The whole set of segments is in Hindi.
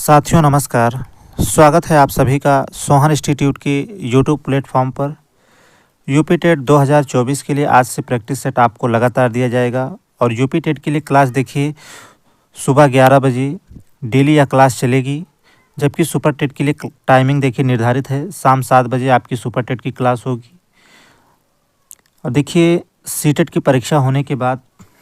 साथियों नमस्कार। स्वागत है आप सभी का सोहन इंस्टीट्यूट के यूट्यूब प्लेटफॉर्म पर। यूपी टेट 2024 के लिए आज से प्रैक्टिस सेट आपको लगातार दिया जाएगा और यूपी टेट के लिए क्लास देखिए सुबह 11 बजे डेली यह क्लास चलेगी, जबकि सुपर टेट के लिए टाइमिंग देखिए निर्धारित है, शाम 7 बजे आपकी सुपर टेट की क्लास होगी। और देखिए सीटेट की परीक्षा होने के बाद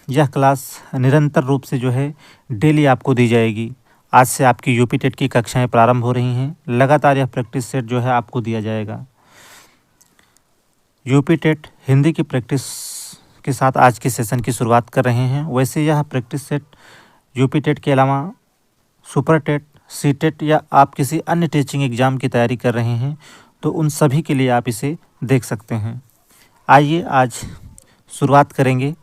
यह क्लास निरंतर रूप से जो है डेली आपको दी जाएगी। आज से आपकी यूपी टेट की कक्षाएं प्रारंभ हो रही हैं, लगातार यह प्रैक्टिस सेट जो है आपको दिया जाएगा। यूपी टेट हिंदी की प्रैक्टिस के साथ आज के सेशन की शुरुआत कर रहे हैं। वैसे यह प्रैक्टिस सेट यूपी टेट के अलावा सुपर टेट, सी टेट या आप किसी अन्य टीचिंग एग्ज़ाम की तैयारी कर रहे हैं तो उन सभी के लिए आप इसे देख सकते हैं। आइए आज शुरुआत करेंगे।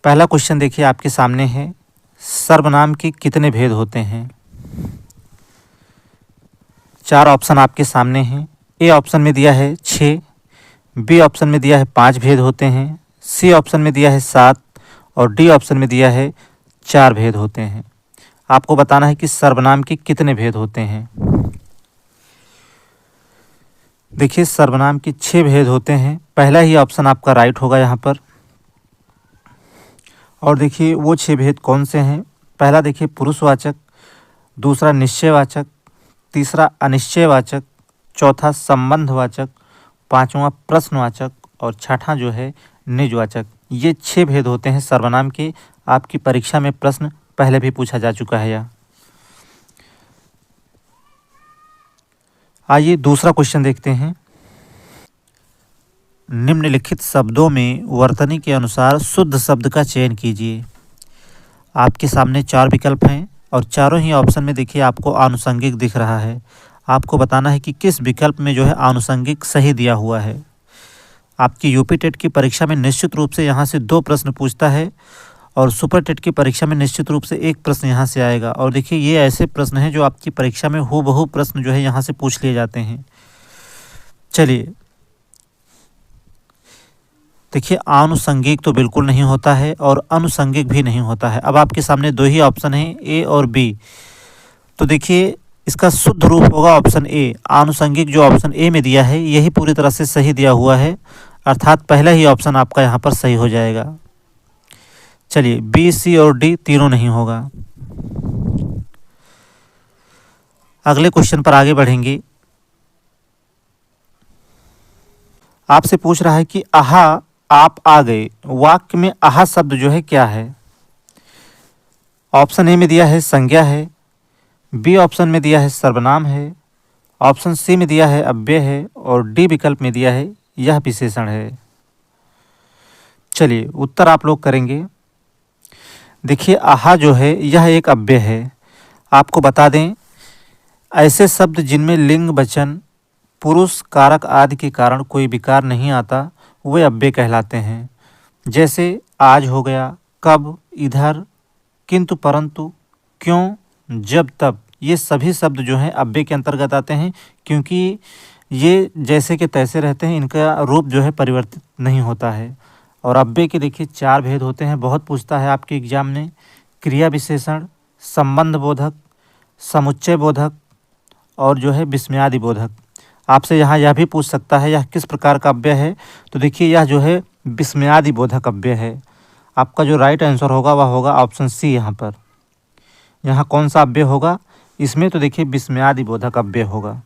पहला क्वेश्चन देखिए आपके सामने है, सर्वनाम के कितने भेद होते हैं? 4 ऑप्शन आपके सामने हैं। ए ऑप्शन में दिया है 6, बी ऑप्शन में दिया है 5 भेद होते हैं, सी ऑप्शन में दिया है 7 और डी ऑप्शन में दिया है 4 भेद होते हैं। आपको बताना है कि सर्वनाम के कितने भेद होते हैं। देखिए सर्वनाम के 6 भेद होते हैं। पहला ही ऑप्शन आपका राइट होगा यहाँ पर। और देखिए वो 6 भेद कौन से हैं। पहला देखिए पुरुषवाचक, दूसरा निश्चयवाचक, तीसरा अनिश्चयवाचक, चौथा संबंधवाचक, पांचवा प्रश्नवाचक और छठा जो है निजवाचक। ये 6 भेद होते हैं सर्वनाम के। आपकी परीक्षा में प्रश्न पहले भी पूछा जा चुका है यह। आइए दूसरा क्वेश्चन देखते हैं। निम्नलिखित शब्दों में वर्तनी के अनुसार शुद्ध शब्द का चयन कीजिए। आपके सामने 4 विकल्प हैं और चारों ही ऑप्शन में देखिए आपको आनुषंगिक दिख रहा है। आपको बताना है कि किस विकल्प में जो है आनुषंगिक सही दिया हुआ है। आपकी यूपी टेट की परीक्षा में निश्चित रूप से यहाँ से 2 प्रश्न पूछता है और सुपर टेट की परीक्षा में निश्चित रूप से 1 प्रश्न यहाँ से आएगा। और देखिए ये ऐसे प्रश्न हैं जो आपकी परीक्षा में हूबहू प्रश्न जो है यहाँ से पूछ लिए जाते हैं। चलिए देखिए आनुषंगिक तो बिल्कुल नहीं होता है और अनुषंगिक भी नहीं होता है। अब आपके सामने 2 ही ऑप्शन हैं, ए और बी। तो देखिए इसका शुद्ध रूप होगा ऑप्शन ए। आनुषंगिक जो ऑप्शन ए में दिया है यही पूरी तरह से सही दिया हुआ है, अर्थात पहला ही ऑप्शन आपका यहाँ पर सही हो जाएगा। चलिए बी, सी और डी तीनों नहीं होगा। अगले क्वेश्चन पर आगे बढ़ेंगे। आपसे पूछ रहा है कि आहा आप आ गए, वाक्य में आहा शब्द जो है क्या है? ऑप्शन ए में दिया है संज्ञा है, बी ऑप्शन में दिया है सर्वनाम है, ऑप्शन सी में दिया है अव्यय है और डी विकल्प में दिया है यह विशेषण है। चलिए उत्तर आप लोग करेंगे। देखिए आहा जो है यह एक अव्यय है। आपको बता दें ऐसे शब्द जिनमें लिंग वचन पुरुष कारक आदि के कारण कोई विकार नहीं आता वे अव्यय कहलाते हैं। जैसे आज हो गया, कब, इधर, किंतु, परंतु, क्यों, जब, तब, ये सभी शब्द जो हैं अव्यय के अंतर्गत आते हैं, क्योंकि ये जैसे के तैसे रहते हैं, इनका रूप जो है परिवर्तित नहीं होता है। और अव्यय के देखिए 4 भेद होते हैं, बहुत पूछता है आपके एग्जाम में। क्रिया विशेषण, संबंध बोधक, समुच्चय बोधक और जो है विस्मयादि बोधक। आपसे यहाँ यह भी पूछ सकता है यह किस प्रकार का अव्यय है। तो देखिए यह जो है विस्मयादि बोधक अव्यय है। आपका जो राइट आंसर होगा वह होगा ऑप्शन सी। यहाँ कौन सा अव्यय होगा इसमें? तो देखिए विस्मयादि बोधक अव्यय होगा।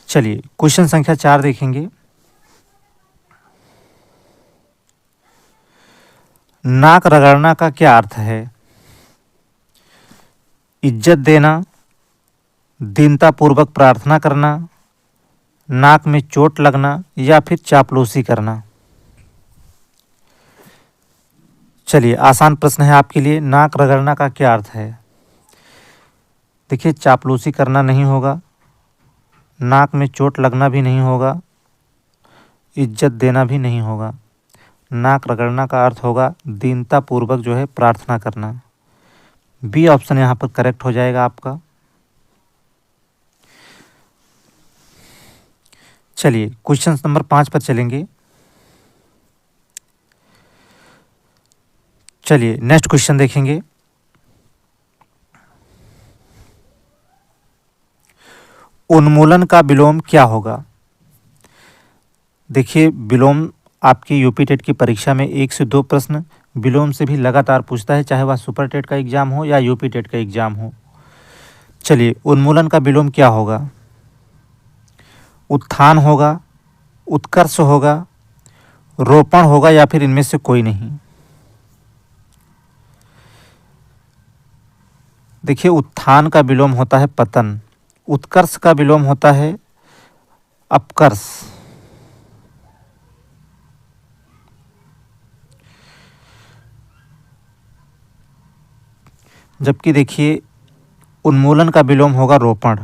चलिए क्वेश्चन संख्या 4 देखेंगे। नाक रगड़ना का क्या अर्थ है? इज्जत देना, दीनतापूर्वक प्रार्थना करना, नाक में चोट लगना या फिर चापलूसी करना। चलिए आसान प्रश्न है आपके लिए। नाक रगड़ना का क्या अर्थ है? देखिए चापलूसी करना नहीं होगा, नाक में चोट लगना भी नहीं होगा, इज्जत देना भी नहीं होगा। नाक रगड़ना का अर्थ होगा दीनतापूर्वक जो है प्रार्थना करना। बी ऑप्शन यहाँ पर करेक्ट हो जाएगा आपका। चलिए क्वेश्चन नंबर 5 पर चलेंगे। चलिए नेक्स्ट क्वेश्चन देखेंगे। उन्मूलन का विलोम क्या होगा? देखिए, विलोम आपकी यूपी टेट की परीक्षा में 1 से 2 प्रश्न विलोम से भी लगातार पूछता है, चाहे वह सुपर टेट का एग्जाम हो या यूपी टेट का एग्जाम हो। चलिए, उन्मूलन का विलोम क्या होगा? उत्थान होगा, उत्कर्ष होगा, रोपण होगा या फिर इनमें से कोई नहीं? देखिए, उत्थान का विलोम होता है पतन, उत्कर्ष का विलोम होता है अपकर्ष। जबकि देखिए, उन्मूलन का विलोम होगा रोपण।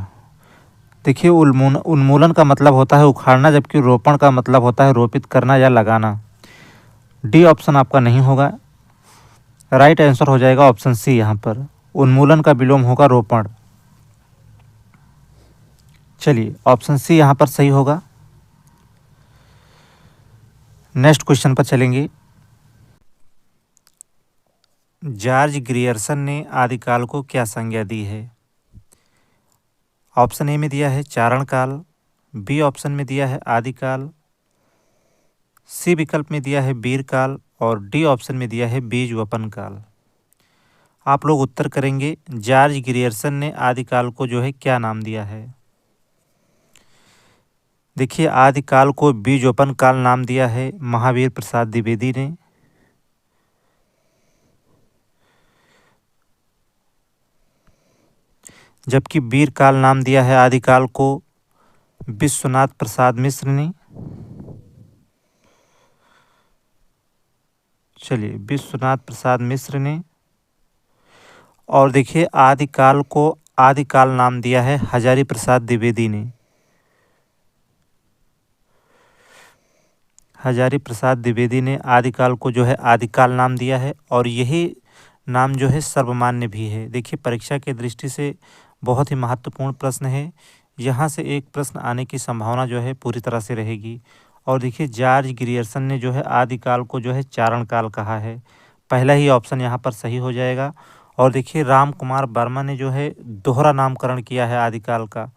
देखिए, उन्मूलन का मतलब होता है उखाड़ना, जबकि रोपण का मतलब होता है रोपित करना या लगाना। डी ऑप्शन आपका नहीं होगा, राइट आंसर हो जाएगा ऑप्शन सी। यहाँ पर उन्मूलन का विलोम होगा रोपण। चलिए, ऑप्शन सी यहाँ पर सही होगा। नेक्स्ट क्वेश्चन पर चलेंगे। जॉर्ज ग्रियर्सन ने आदिकाल को क्या संज्ञा दी है? ऑप्शन ए में दिया है चारण काल, बी ऑप्शन में दिया है आदिकाल, सी विकल्प में दिया है वीर काल और डी ऑप्शन में दिया है बीज वपन काल। आप लोग उत्तर करेंगे जॉर्ज ग्रियर्सन ने आदिकाल को जो है क्या नाम दिया है? देखिए, आदिकाल को बीज वपन काल नाम दिया है महावीर प्रसाद द्विवेदी ने। जबकि वीर काल नाम दिया है आदिकाल को विश्वनाथ प्रसाद मिश्र ने। चलिए, विश्वनाथ प्रसाद मिश्र ने। और देखिए, आदिकाल को आदिकाल नाम दिया है हजारी प्रसाद द्विवेदी ने। हजारी प्रसाद द्विवेदी ने आदिकाल को जो है आदिकाल नाम दिया है और यही नाम जो है सर्वमान्य भी है। देखिए, परीक्षा की दृष्टि से बहुत ही महत्वपूर्ण प्रश्न है। यहाँ से एक प्रश्न आने की संभावना जो है पूरी तरह से रहेगी। और देखिए, जॉर्ज ग्रियर्सन ने जो है आदिकाल को जो है चारण काल कहा है। पहला ही ऑप्शन यहाँ पर सही हो जाएगा। और देखिए, राम कुमार वर्मा ने जो है दोहरा नामकरण किया है आदिकाल का,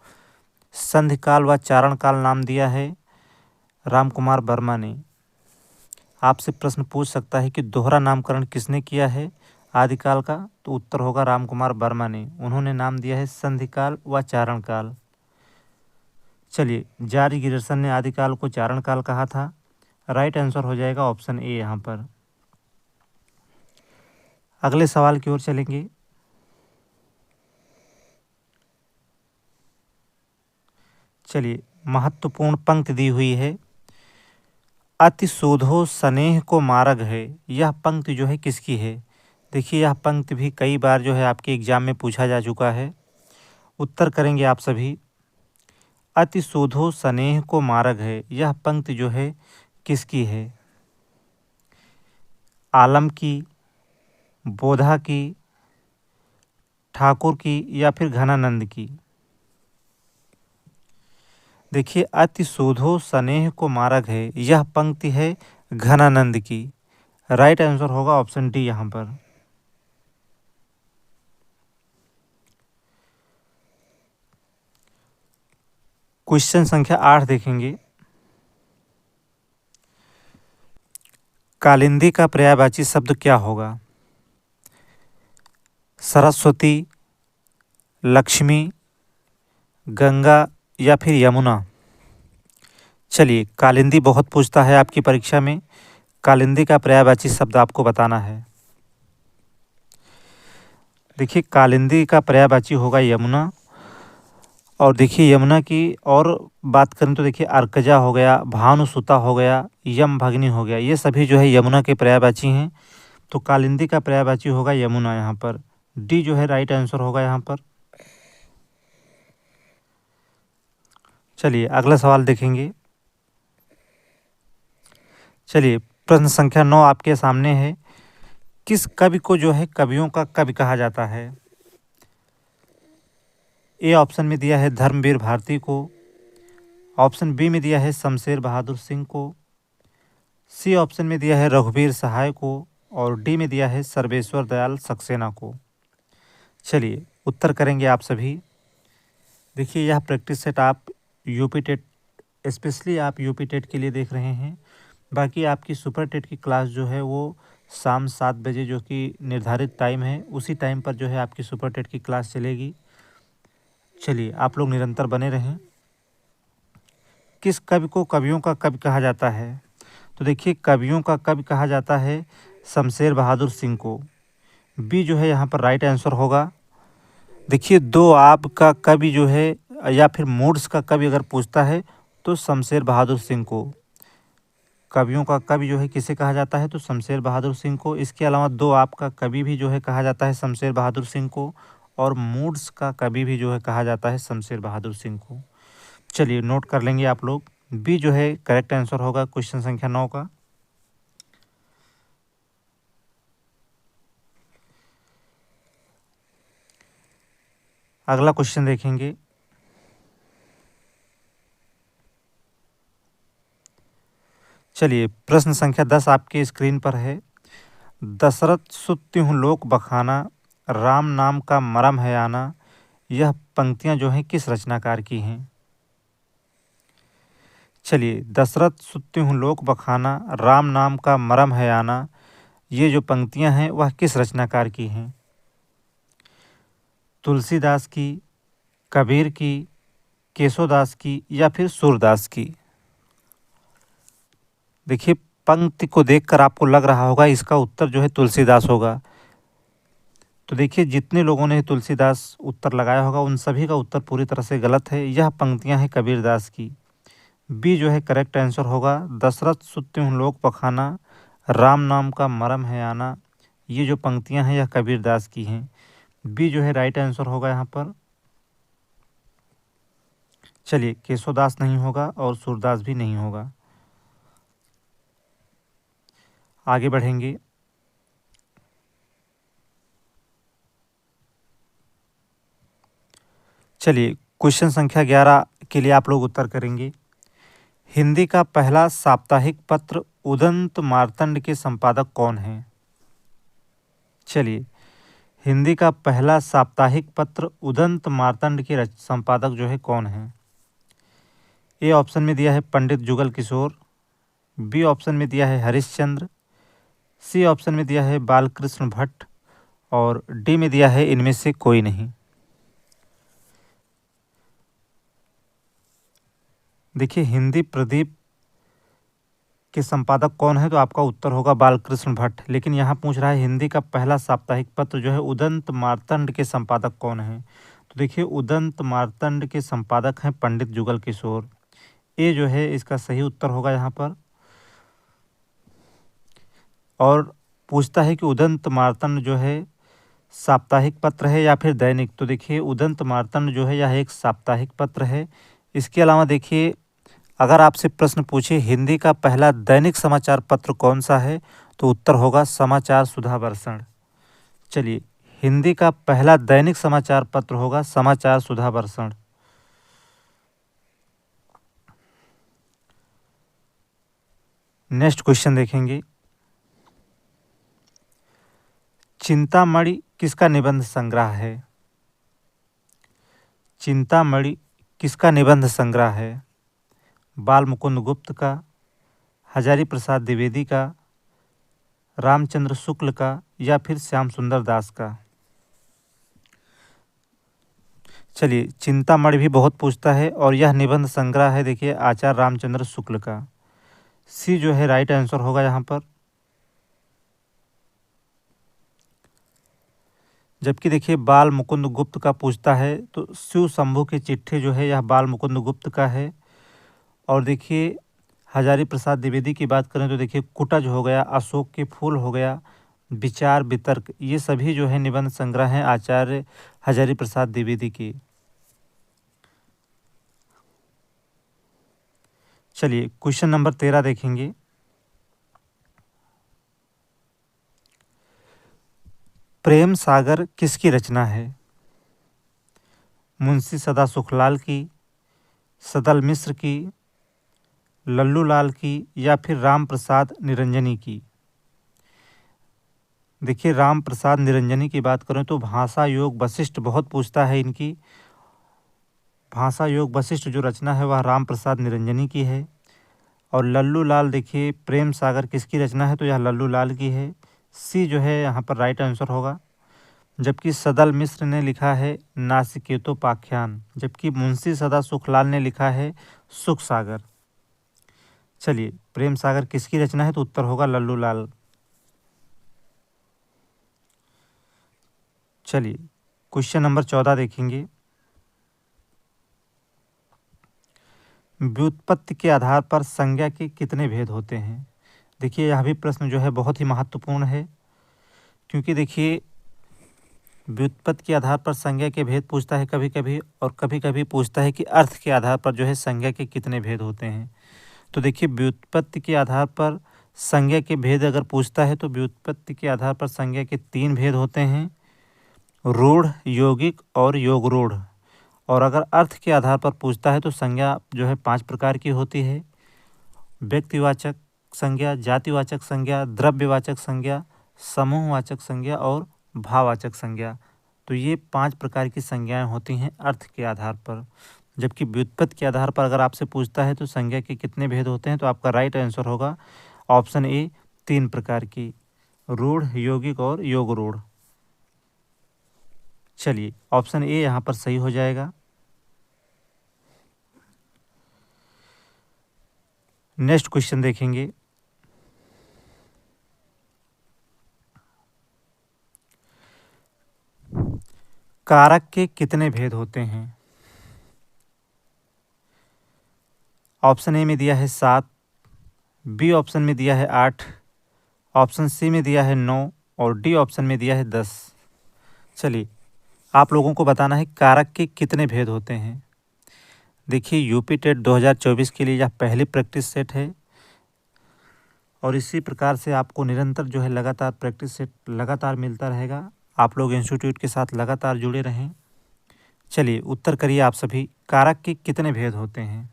संधिकाल व चारण काल नाम दिया है राम कुमार वर्मा ने। आपसे प्रश्न पूछ सकता है कि दोहरा नामकरण किसने किया है आदिकाल का? तो उत्तर होगा राम कुमार वर्मा ने। उन्होंने नाम दिया है संधिकाल व चारण काल। चलिए, जॉर्ज ग्रियर्सन ने आदिकाल को चारण काल कहा था। राइट आंसर हो जाएगा ऑप्शन ए यहाँ पर। अगले सवाल की ओर चलेंगे। चलिए, महत्वपूर्ण पंक्ति दी हुई है, अति शोधो स्नेह को मार्ग है। यह पंक्ति जो है किसकी है? देखिए, यह पंक्ति भी कई बार जो है आपके एग्जाम में पूछा जा चुका है। उत्तर करेंगे आप सभी। अति शोधो स्नेह को मार्ग है, यह पंक्ति जो है किसकी है? आलम की, बोधा की, ठाकुर की या फिर घनानंद की? देखिए, अति शोधो स्नेह को मार्ग है, यह पंक्ति है घनानंद की। राइट आंसर होगा ऑप्शन डी यहाँ पर। क्वेश्चन संख्या 8 देखेंगे। कालिंदी का पर्यायवाची शब्द क्या होगा? सरस्वती, लक्ष्मी, गंगा या फिर यमुना? चलिए, कालिंदी बहुत पूछता है आपकी परीक्षा में। कालिंदी का पर्यायवाची शब्द आपको बताना है। देखिए, कालिंदी का पर्यायवाची होगा यमुना। और देखिए, यमुना की और बात करें तो देखिए, अर्कजा हो गया, भानुसुता हो गया, यम भगनी हो गया, ये सभी जो है यमुना के पर्यायवाची हैं। तो कालिंदी का पर्यायवाची होगा यमुना। यहाँ पर डी जो है राइट आंसर होगा यहाँ पर। चलिए, अगला सवाल देखेंगे। चलिए, प्रश्न संख्या 9 आपके सामने है। किस कवि को जो है कवियों का कवि कहा जाता है? ए ऑप्शन में दिया है धर्मवीर भारती को, ऑप्शन बी में दिया है शमशेर बहादुर सिंह को, सी ऑप्शन में दिया है रघुवीर सहाय को और डी में दिया है सर्वेश्वर दयाल सक्सेना को। चलिए, उत्तर करेंगे आप सभी। देखिए यह प्रैक्टिस सेट आप यूपी टेट, स्पेशली आप यूपी टेट के लिए देख रहे हैं। बाकी आपकी सुपर टेट की क्लास जो है वो शाम 7 बजे, जो कि निर्धारित टाइम है, उसी टाइम पर जो है आपकी सुपर टेट की क्लास चलेगी। चलिए आप लोग निरंतर बने रहें। किस कवि को कवियों का कवि कहा जाता है? तो देखिए कवियों का कवि कहा जाता है शमशेर बहादुर सिंह को। बी जो है यहाँ पर राइट आंसर होगा। देखिए दो आप का कवि जो है या फिर मूड्स का कवि अगर पूछता है तो शमशेर बहादुर सिंह को। कवियों का कवि जो है किसे कहा जाता है? तो शमशेर बहादुर सिंह को। इसके अलावा दो आप का कवि भी जो है कहा जाता है शमशेर बहादुर सिंह को, और मूड्स का कवि भी जो है कहा जाता है शमशेर बहादुर सिंह को। चलिए नोट कर लेंगे आप लोग। बी जो है करेक्ट आंसर होगा क्वेश्चन संख्या 9 का। अगला क्वेश्चन देखेंगे। चलिए प्रश्न संख्या 10 आपके स्क्रीन पर है। दशरथ सुत्युह लोक बखाना, राम नाम का मरम है आना, यह पंक्तियां जो हैं किस रचनाकार की हैं? चलिए दशरथ सुत्युह लोक बखाना, राम नाम का मरम है आना, ये जो पंक्तियां हैं वह किस रचनाकार की हैं? तुलसीदास की, कबीर की, केशोदास की या फिर सूरदास की? देखिए पंक्ति को देखकर आपको लग रहा होगा इसका उत्तर जो है तुलसीदास होगा। तो देखिए जितने लोगों ने तुलसीदास उत्तर लगाया होगा उन सभी का उत्तर पूरी तरह से गलत है। यह पंक्तियां हैं कबीरदास की। बी जो है करेक्ट आंसर होगा। दशरथ सुत्युह लोक बखाना, राम नाम का मरम है आना, ये जो पंक्तियां हैं यह कबीरदास की हैं। बी जो है राइट आंसर होगा यहाँ पर। चलिए केशोदास नहीं होगा और सूरदास भी नहीं होगा। आगे बढ़ेंगे। चलिए क्वेश्चन संख्या 11 के लिए आप लोग उत्तर करेंगे। हिंदी का पहला साप्ताहिक पत्र उदंत मार्तंड के संपादक कौन हैं? चलिए हिंदी का पहला साप्ताहिक पत्र उदंत मार्तंड के संपादक जो है कौन हैं? ए ऑप्शन में दिया है पंडित जुगल किशोर, बी ऑप्शन में दिया है हरिश्चंद्र, सी ऑप्शन में दिया है बालकृष्ण भट्ट, और डी में दिया है इनमें से कोई नहीं। देखिए हिंदी प्रदीप के संपादक कौन है? तो आपका उत्तर होगा बालकृष्ण भट्ट। लेकिन यहाँ पूछ रहा है हिंदी का पहला साप्ताहिक पत्र जो है उदंत मार्तंड के संपादक कौन हैं? तो देखिए उदंत मार्तंड के संपादक हैं पंडित जुगल किशोर। ए जो है इसका सही उत्तर होगा यहाँ पर। और पूछता है कि उदंत मार्तंड जो है साप्ताहिक पत्र है या फिर दैनिक। तो देखिए उदंत मार्तंड जो है यह एक साप्ताहिक पत्र है। इसके अलावा देखिए अगर आपसे प्रश्न पूछे हिंदी का पहला दैनिक समाचार पत्र कौन सा है, तो उत्तर होगा समाचार सुधा वर्षण। चलिए हिंदी का पहला दैनिक समाचार पत्र होगा समाचार सुधा वर्षण। नेक्स्ट क्वेश्चन देखेंगे। चिंतामणि किसका निबंध संग्रह है? चिंतामणि किसका निबंध संग्रह है? बाल मुकुंद गुप्त का, हजारी प्रसाद द्विवेदी का, रामचंद्र शुक्ल का या फिर श्याम सुंदर दास का? चलिए चिंतामणि भी बहुत पूछता है और यह निबंध संग्रह है देखिए आचार्य रामचंद्र शुक्ल का। सी जो है राइट आंसर होगा यहाँ पर। जबकि देखिए बाल मुकुंद गुप्त का पूछता है तो शिव शंभू की चिट्ठी जो है यह बाल मुकुंद गुप्त का है। और देखिए हजारी प्रसाद द्विवेदी की बात करें तो देखिए कुटज हो गया, अशोक के फूल हो गया, विचार वितर्क, ये सभी जो है निबंध संग्रह हैं आचार्य हजारी प्रसाद द्विवेदी की। चलिए क्वेश्चन नंबर 13 देखेंगे। प्रेम सागर किसकी रचना है? मुंशी सदा सुखलाल की, सदल मिश्र की, लल्लू लाल की या फिर राम प्रसाद निरंजनी की? देखिए राम प्रसाद निरंजनी की बात करें तो भाषा योग वशिष्ठ बहुत पूछता है इनकी। भाषा योग वशिष्ठ जो रचना है वह राम प्रसाद निरंजनी की है। और लल्लू लाल देखिए प्रेम सागर किसकी रचना है, तो यह लल्लू लाल की है। सी जो है यहाँ पर राइट आंसर होगा। जबकि सदल मिश्र ने लिखा है नासिकेतोपाख्यान, जबकि मुंशी सदा सुखलाल ने लिखा है सुख सागर। चलिए, प्रेम सागर किसकी रचना है, तो उत्तर होगा लल्लू लाल। चलिए, क्वेश्चन नंबर 14 देखेंगे। व्युत्पत्ति के आधार पर संज्ञा के कितने भेद होते हैं। देखिए, यह भी प्रश्न जो है बहुत ही महत्वपूर्ण है, क्योंकि देखिए व्युत्पत्ति के आधार पर संज्ञा के भेद पूछता है कभी कभी, और कभी कभी पूछता है कि अर्थ के आधार पर जो है संज्ञा के कितने भेद होते हैं। तो देखिए, व्युत्पत्ति के आधार पर संज्ञा के भेद अगर पूछता है तो व्युत्पत्ति के आधार पर संज्ञा के 3 भेद होते हैं, रूढ़, यौगिक और योगरूढ़। और अगर अर्थ के आधार पर पूछता है तो संज्ञा जो है 5 प्रकार की होती है, व्यक्तिवाचक संज्ञा, जातिवाचक संज्ञा, द्रव्यवाचक संज्ञा, समूहवाचक संज्ञा और भाववाचक संज्ञा। तो ये 5 प्रकार की संज्ञाएं होती हैं अर्थ के आधार पर। जबकि व्युत्पत्ति के आधार पर अगर आपसे पूछता है तो संज्ञा के कितने भेद होते हैं, तो आपका राइट आंसर होगा ऑप्शन ए 3 प्रकार की, रूढ़, यौगिक और योगरूढ़। चलिए, ऑप्शन ए यहाँ पर सही हो जाएगा। नेक्स्ट क्वेश्चन देखेंगे। कारक के कितने भेद होते हैं। ऑप्शन ए में दिया है 7, बी ऑप्शन में दिया है 8, ऑप्शन सी में दिया है 9 और डी ऑप्शन में दिया है 10। चलिए, आप लोगों को बताना है कारक के कितने भेद होते हैं। देखिए, यूपी टेट 2024 के लिए यह पहली प्रैक्टिस सेट है, और इसी प्रकार से आपको निरंतर जो है लगातार प्रैक्टिस सेट लगातार मिलता रहेगा। आप लोग इंस्टीट्यूट के साथ लगातार जुड़े रहें। चलिए, उत्तर करिए आप सभी, कारक के कितने भेद होते हैं।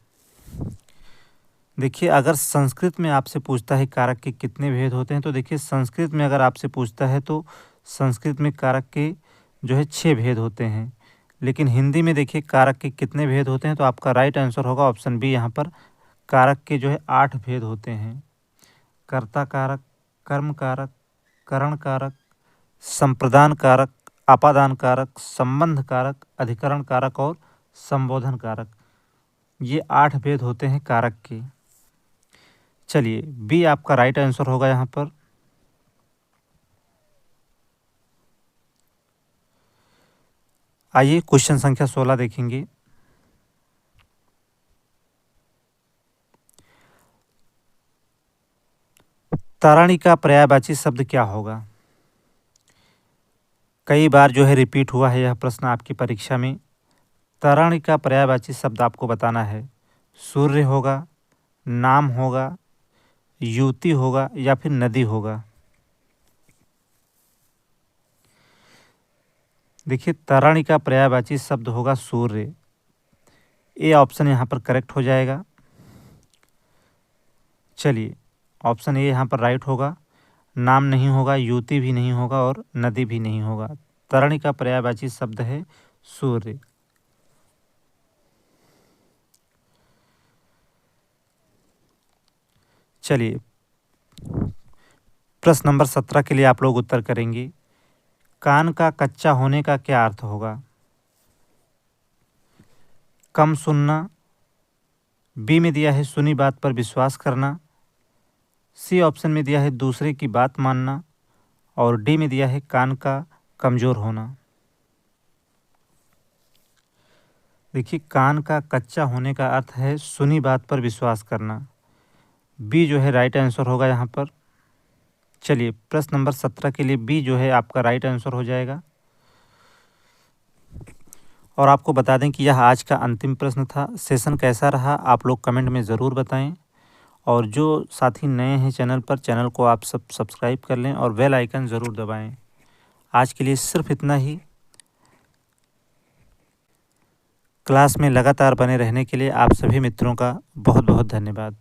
देखिए, अगर संस्कृत में आपसे पूछता है कारक के कितने भेद होते हैं, तो देखिए संस्कृत में अगर आपसे पूछता है तो संस्कृत में कारक के जो है 6 भेद होते हैं। लेकिन हिंदी में देखिए कारक के कितने भेद होते हैं, तो आपका राइट आंसर होगा ऑप्शन बी, यहाँ पर कारक के जो है 8 भेद होते हैं। कर्ता कारक, कर्म कारक, करण कारक, संप्रदान कारक, आपादान कारक, संबंध कारक, अधिकरण कारक और संबोधन कारक। ये 8 भेद होते हैं कारक के। चलिए, बी आपका राइट आंसर होगा यहाँ पर। आइए क्वेश्चन संख्या 16 देखेंगे। तरणी का पर्यायवाची शब्द क्या होगा। कई बार जो है रिपीट हुआ है यह प्रश्न आपकी परीक्षा में। तरणी का पर्यायवाची शब्द आपको बताना है। सूर्य होगा, नाम होगा, युति होगा या फिर नदी होगा। देखिए, तरणी का पर्यायवाची शब्द होगा सूर्य। ए ऑप्शन यहाँ पर करेक्ट हो जाएगा। चलिए, ऑप्शन ए यहाँ पर राइट होगा। नाम नहीं होगा, युति भी नहीं होगा और नदी भी नहीं होगा। तरणी का पर्यायवाची शब्द है सूर्य। चलिए, प्रश्न नंबर 17 के लिए आप लोग उत्तर करेंगे। कान का कच्चा होने का क्या अर्थ होगा। कम सुनना, बी में दिया है सुनी बात पर विश्वास करना, सी ऑप्शन में दिया है दूसरे की बात मानना और डी में दिया है कान का कमज़ोर होना। देखिए, कान का कच्चा होने का अर्थ है सुनी बात पर विश्वास करना। बी जो है राइट आंसर होगा यहाँ पर। चलिए, प्रश्न नंबर 17 के लिए बी जो है आपका राइट आंसर हो जाएगा। और आपको बता दें कि यह आज का अंतिम प्रश्न था। सेशन कैसा रहा आप लोग कमेंट में ज़रूर बताएं, और जो साथी नए हैं चैनल पर, चैनल को आप सब सब्सक्राइब कर लें और बेल आइकन ज़रूर दबाएं। आज के लिए सिर्फ इतना ही। क्लास में लगातार बने रहने के लिए आप सभी मित्रों का बहुत बहुत धन्यवाद।